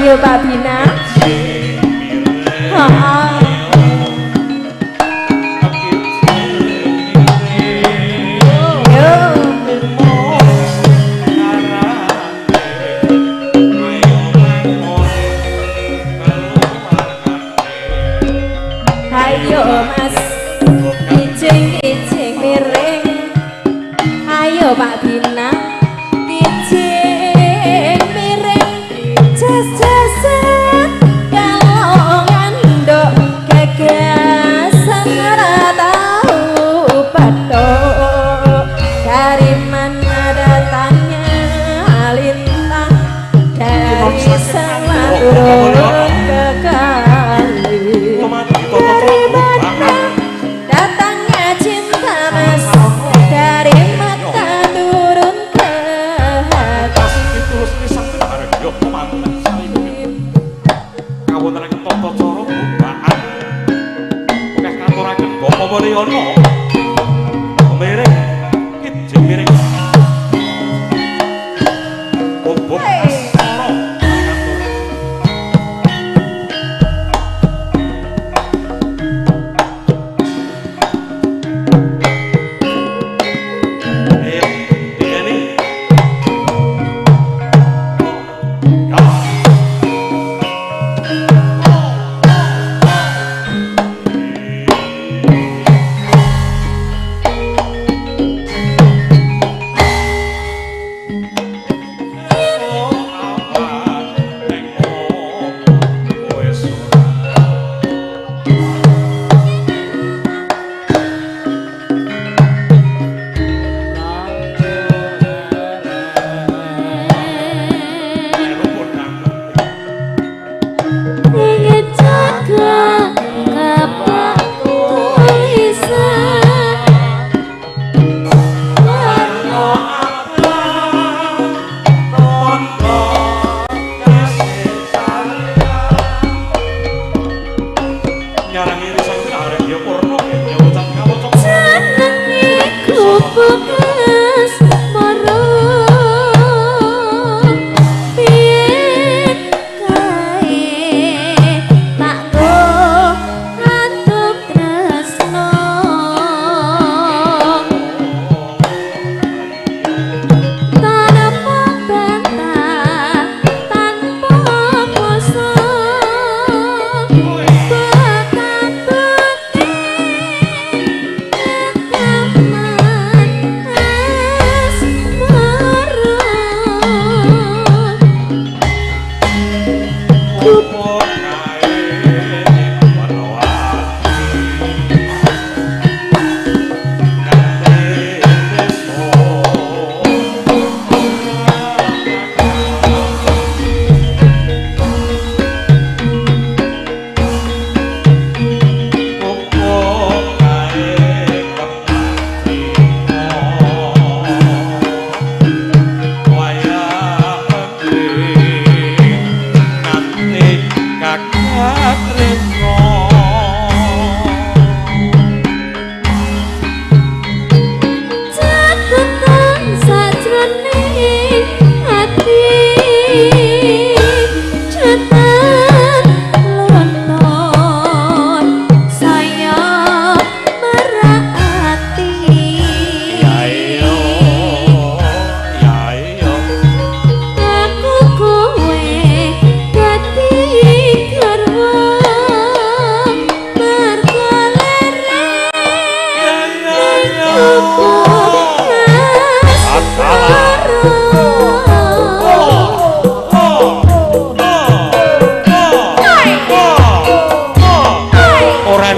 Ayo Mbak Bina. Ayo Mas, ijing miring. Ayo Mbak Bina.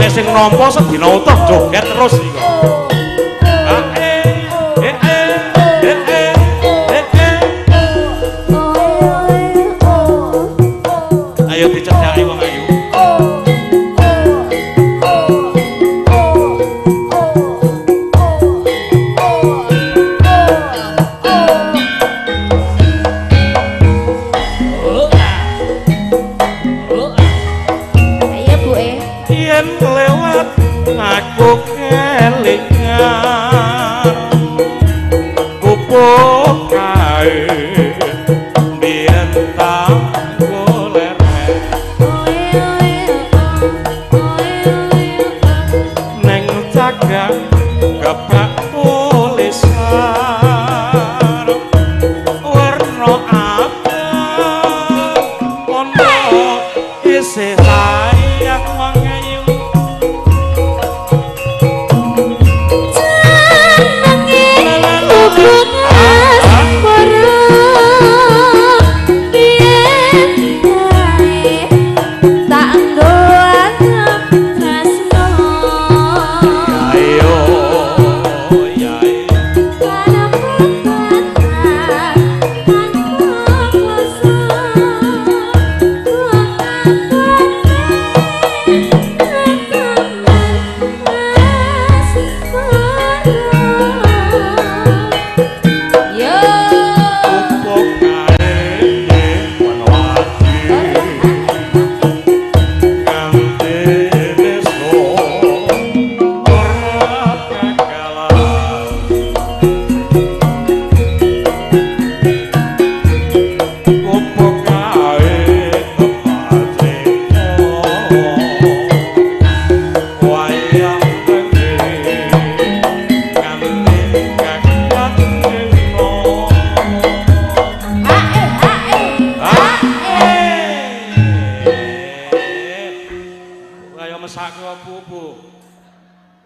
bojone sing nampa sedina utuh joget terus iki. Ayo dicedhaki wong ayu. Yen lewat aku kelingan pupuk kae biyen tak golek neng cagak kebak tulisan warna abang ono isih sayang wangayu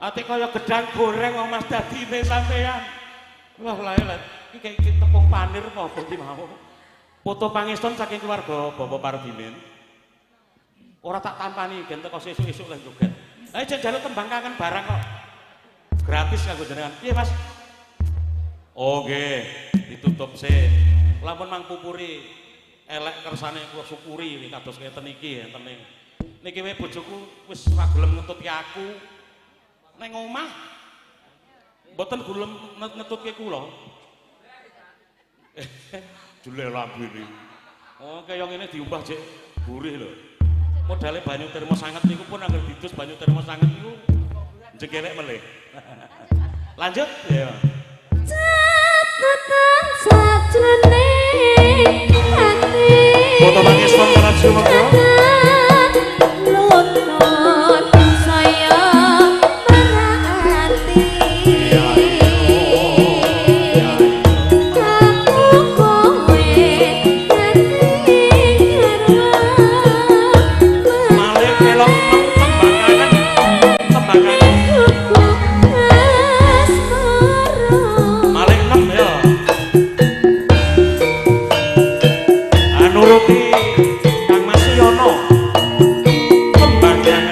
ati kaya gedang goreng wong Mas dadine sampean. Wah lae-lae iki kayak tepung panir apa iki mau. Foto pangeston saking keluarga Bapak Pardimin. Ora tak tampani gen teko sesuk-esuk lek joget. Ayo jek njaluk tembang kangen barang kok. Gratis kanggo jenengan. Piye Mas? Oh nggih, ditutup sik. Lampun Mang Pupuri elek kersane kula syukuri kados ngeten iki enten niki wae bojoku wis ora gelem ngetutke aku. Neng omah mboten gelem ngetutke kula. Jule lambene. Oh kaya ngene diumpah jek gurih lho. Modale banyu termos sanget niku pun anggere didus banyu termos sanget niku jegelek melih. Lanjut ya. Catatan sajrone ati. Foto pangeston Rajo monggo. Nuruti Kang Mas Yono kembangnya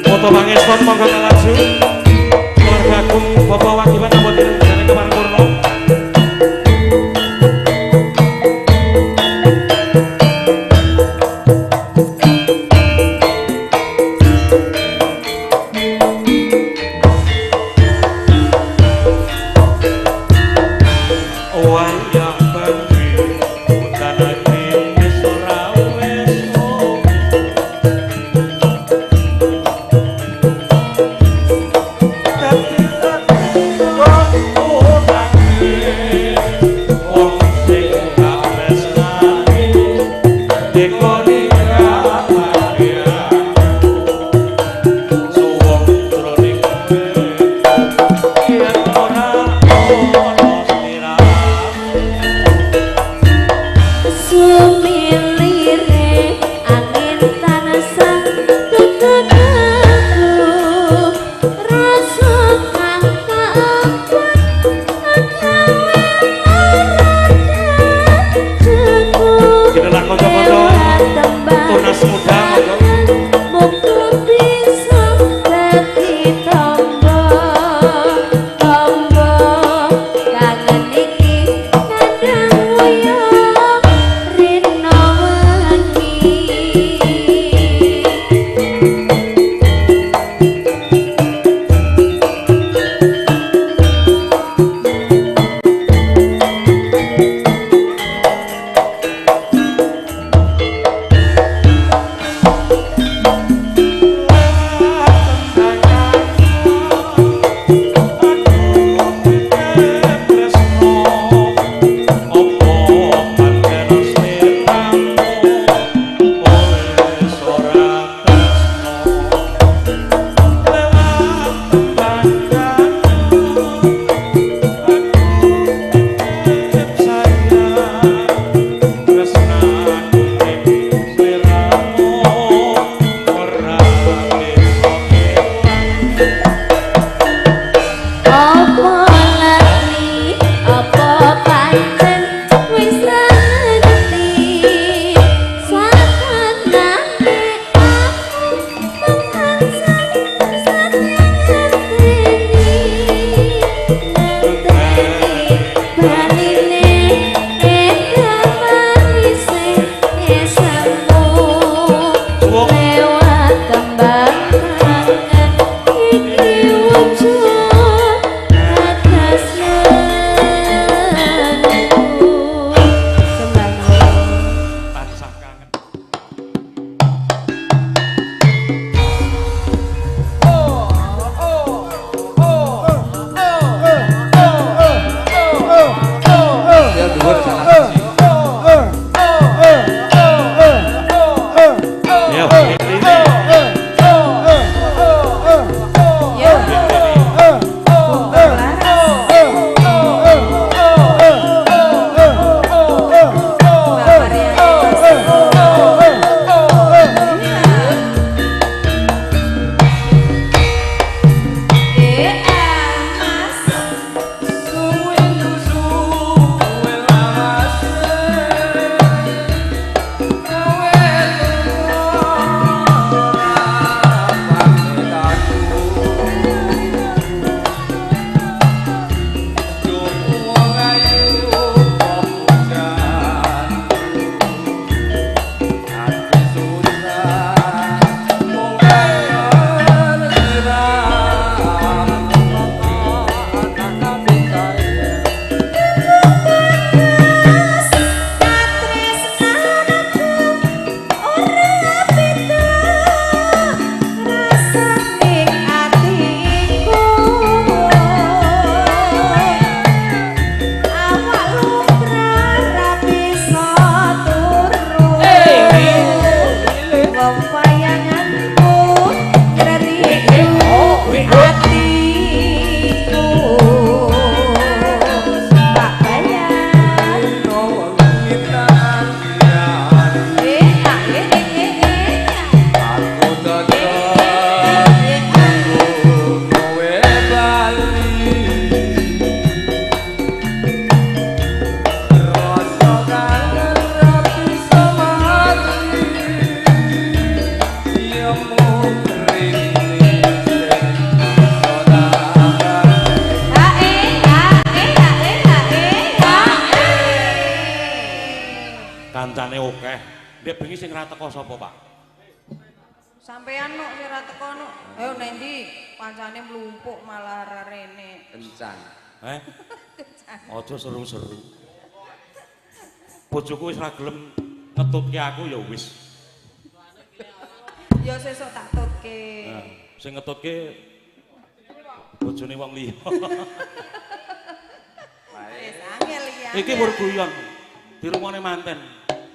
foto pangeston monggo kalaju keluarga Agung Bapak Wagiman abotin jane kemarin kurno bengi sing ra teko sapa, Pak? Sampeyan nuk sing ra teko nuk. Ayo nendi pancane mlumpuk malah ra rene. Kencan. Aja seru-seru. Bojoku wis ra gelem ngetutke aku ya wis. Ya sesuk tak tutke. Nah, sing ngetutke bojone wong liya. Wis angel iki. Iki mur guyon. Di rumahne manten.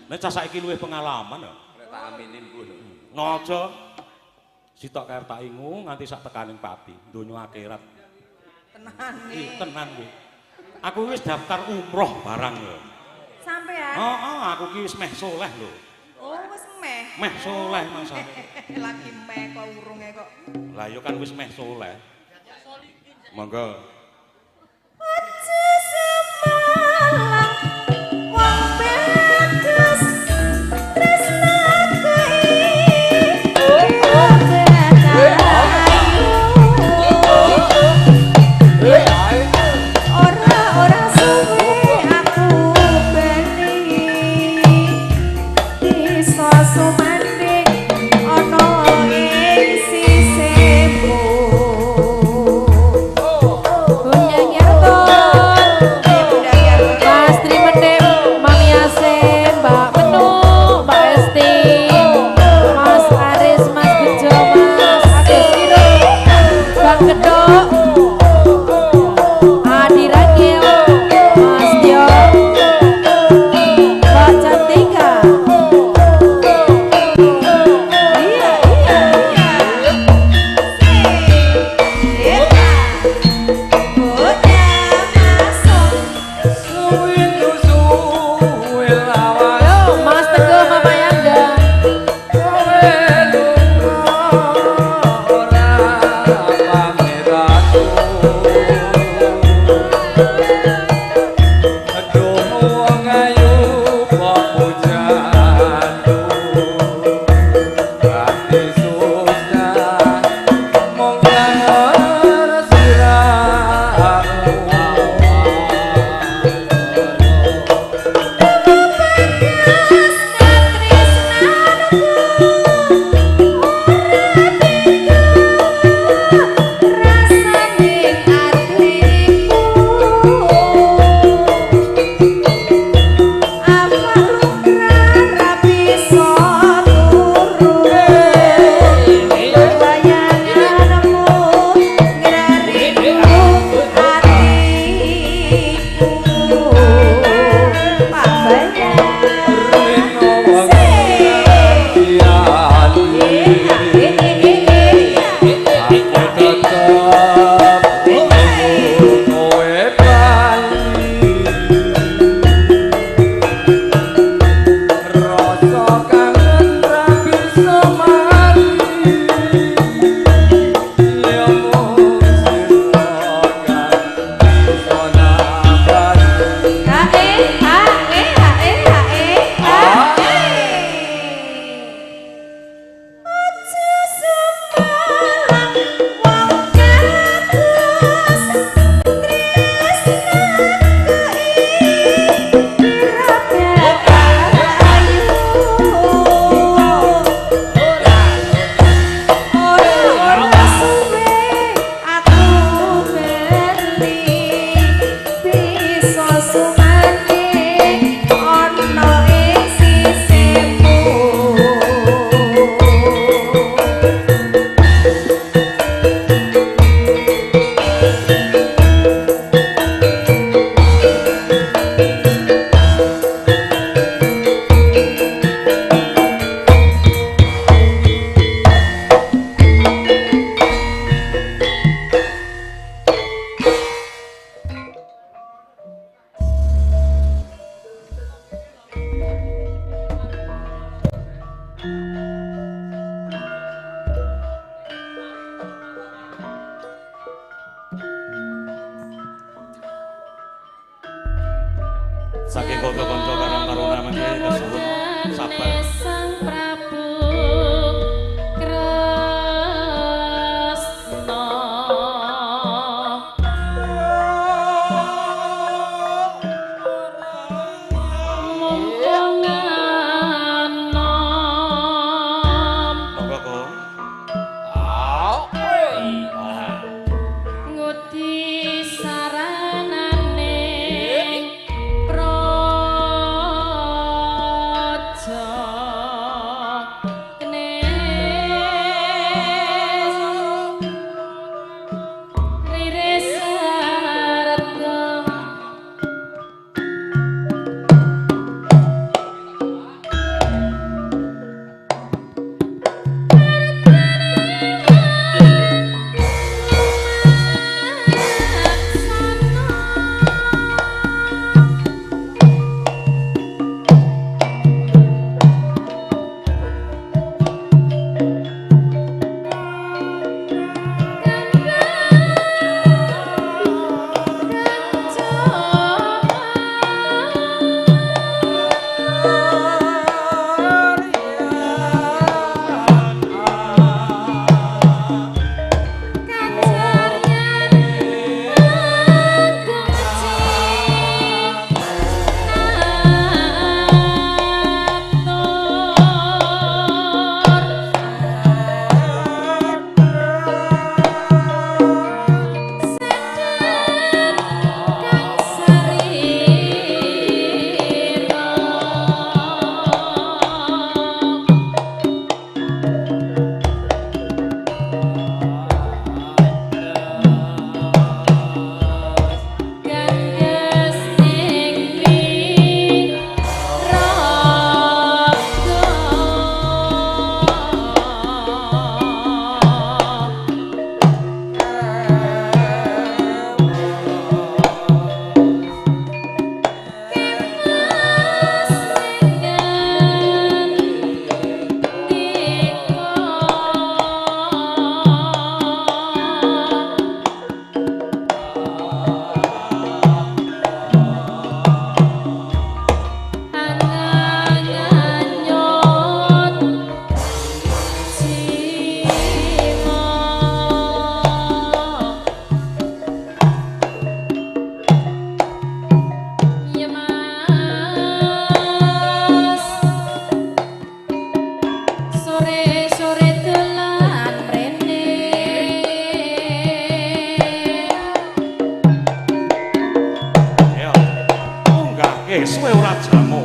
Nek cah saiki luwih pengalaman ya. Rek tak aminin Bu. Ngojo sitok kaya tak ingu nganti sak tekaning pati, donya akhirat. Tenane. Tenan kuwi. Aku wis daftar umroh barang lho. Sampean? Heeh, aku ki wis meh soleh lho. Oh, wis meh. Meh soleh mangsane. Lagi meh kok urunge kok. Lah yo kan wis meh soleh. Monggo. Aja semalam wong bagus tresnaku ora suwe aku beni bisa sumanding ana ing sisihmu. Bunyang Yarton, Mas Tri Mendem, Mami Asin, Mbak Menu, Mbak Esti, Mas Aris, Mas Bejo, Mas Agus Kiro, Bang Gedok, Adi Ragil, Mas Tio, Mbak Cantika. Iya. Yo, Mas Teguh, Mama Yangga. Saking kanca-kanca Karang Taruna meniki kesuwun sabar. Sang Prabu Kresna mumpung ana sore-sore dolan mrene. Ya, munggahke suwe ora jamu.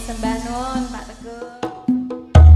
Sembah nuwun Pak Teguh.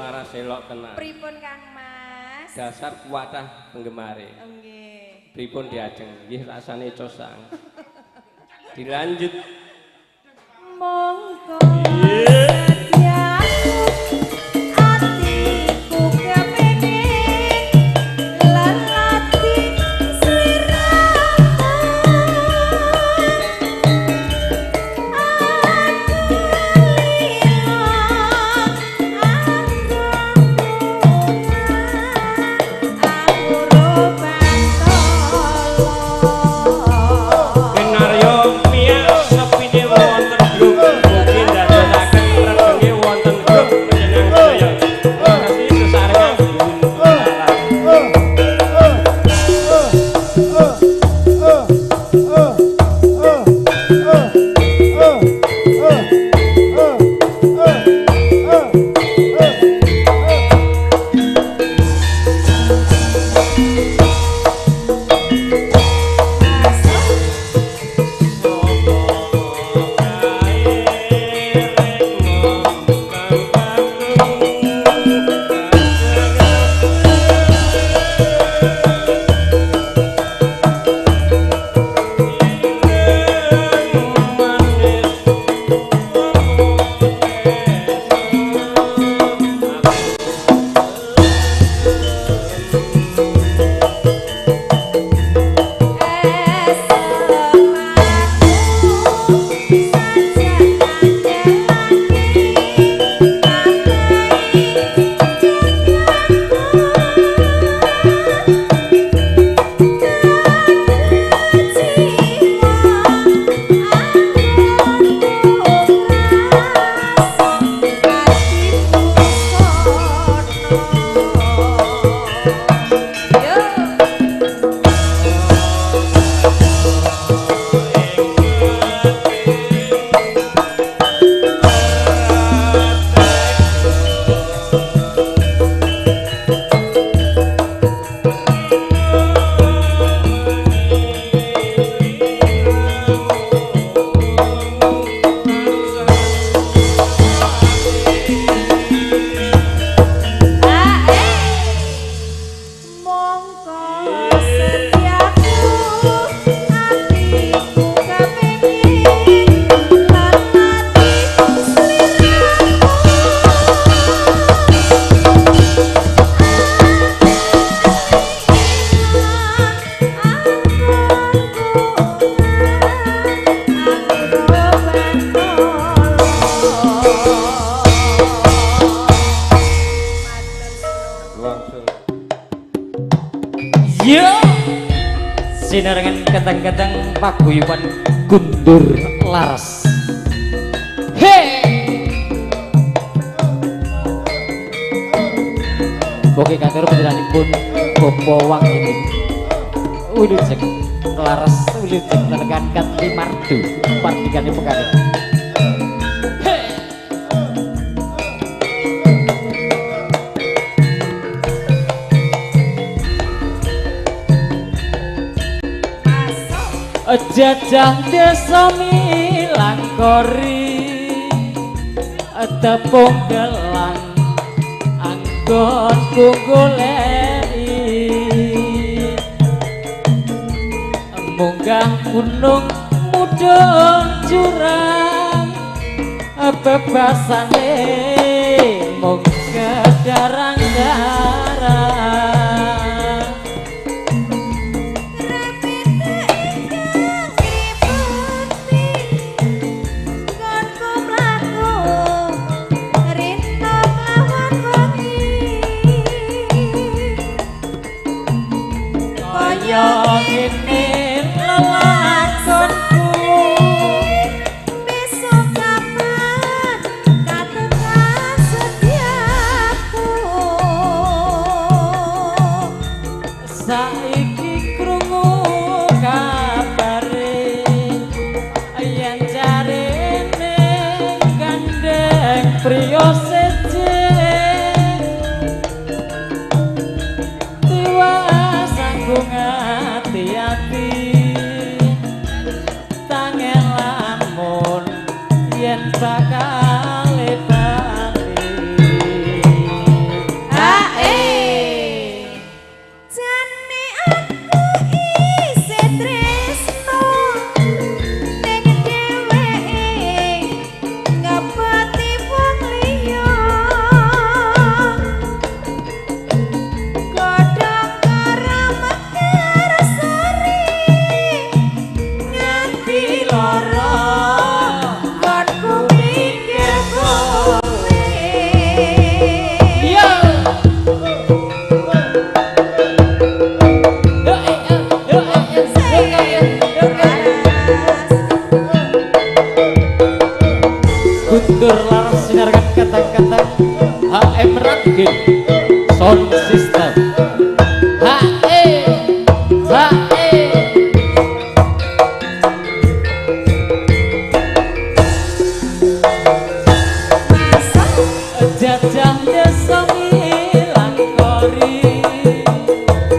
laras elok tenan. Pripun Kang Mas? Dasar kuatah penggemare. Nggih. Pripun diajeng nggih rasane cosang. Dilanjut. Monggo setiaku atiku kepengin lelati sliramu Kenaryo miyos sepine wonten grup mugi ndadosaken regenge wonten grup panjenengan sedaya. Makasih sesarengan Sinarengan kadang-kadang paguyuban kundur laras. Oke kantor penjelanipun Bopo Wangi Ulujeng laras ulujeng tenegan kanthi mardu partikane pekane. Jajah desa Milangkori tepung gelang anggon goleki munggah gunung mudhun jurang bebasane mung kedarang-darang. Besok kapan katakan setia Gin Sound System. Jajah desa ngilang kori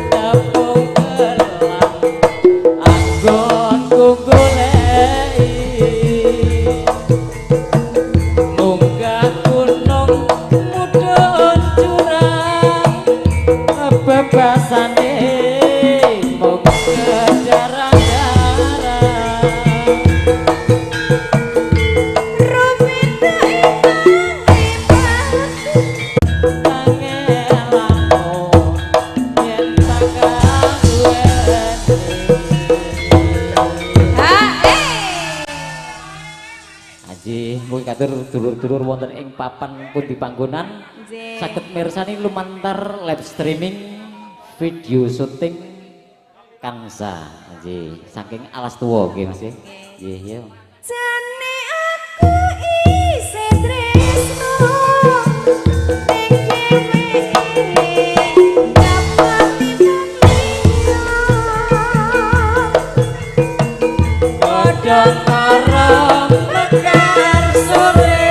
tepung kelang anggonku goleki munggah gunung mudhun jurang bebasane mung kejarang-jarang mungkin katur dulur-dulur wonten ing papan pundi panggonan Nggih. saged mirsani lumantar live streaming video syuting Kansa nggih saking alas tuwa nggih Mas nggih yo Jane aku isih tresno ning kene dapati liya padha karo mekar sore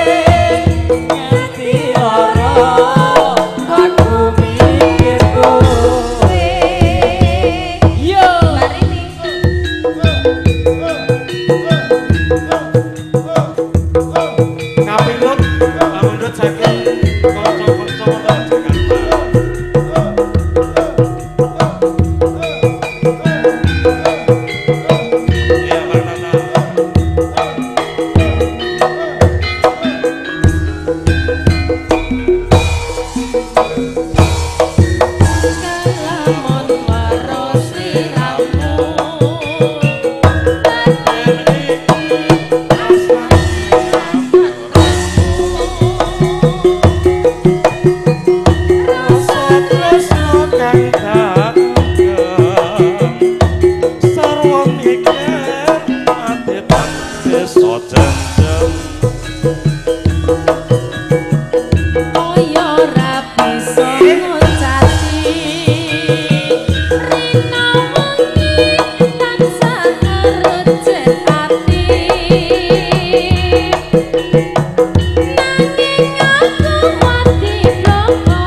nganti ora aku mikir kowe yo mari minggu Kapindhut, kapindhut saking kanca-kanca wonten Jakarta. Iya, Pak Nana. kalamun maros liramu Kaya ora bisa ngucati Rina wengi tansah ngerucut ati Nanging aku mati bloko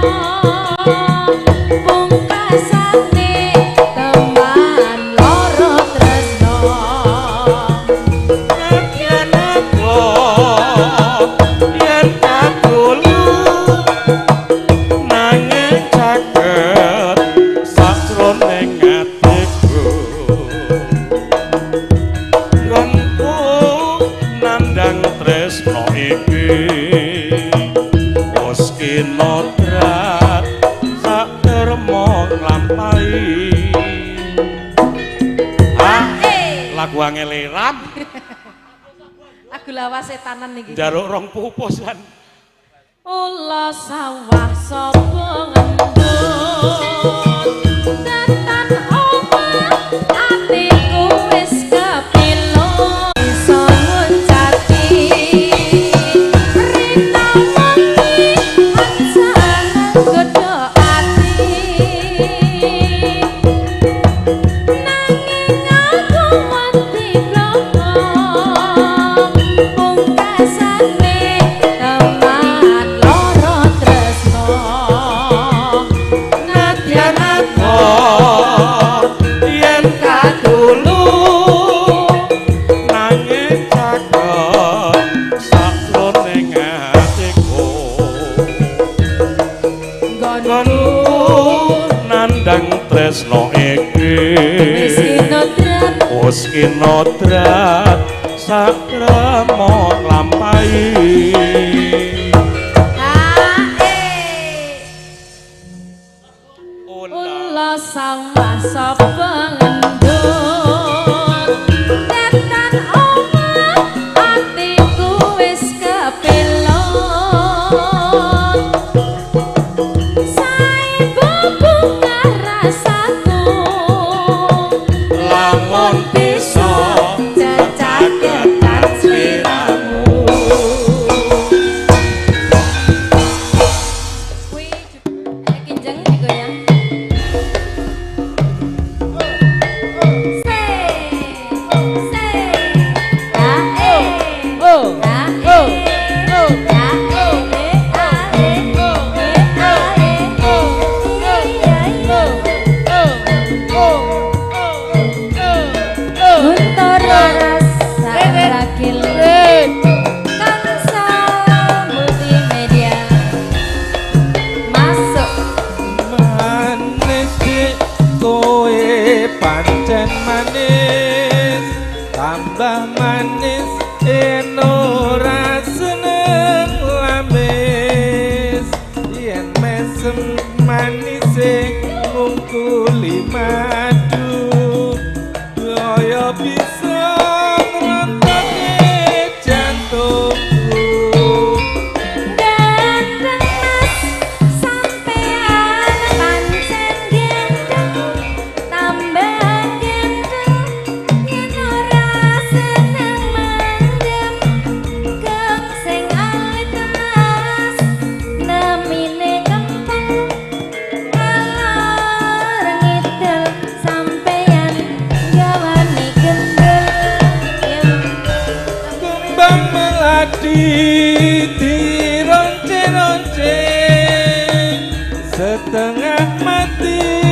Pungkasane teman loro tresno Kinodrat sak termo nglampahi lagu angeleran Lagu lawas setanan niki. njaluk rong pupus lan Ula sawah sapa ngendut Tetan omah atiku wis kepilut Iso ngucati Rina wengi tansah nggodho ati Nanging aku mati bloko Pungkasane teman loro tresno Nadyan aku yen kadulu nanging caket sakroning atiku nggonku nandang tresno iki wis kinodrat wis kinodrat sakremo nglampahi Ula sawah sapa ngendut Tetan omah atiku wis kepilut Sae bunga rasaku lamun bisa cecaketan sliramu Kuwi mesem manise ngungkuli madu kaya bisa ngrontone jantungku Gandeng mas sampean pancen gendeng tambah gendeng yen ora seneng mandem keng sing alit mas nemine kempeng alor ngidel sampean gawani gendel kembang melati dironce-ronce setengah mati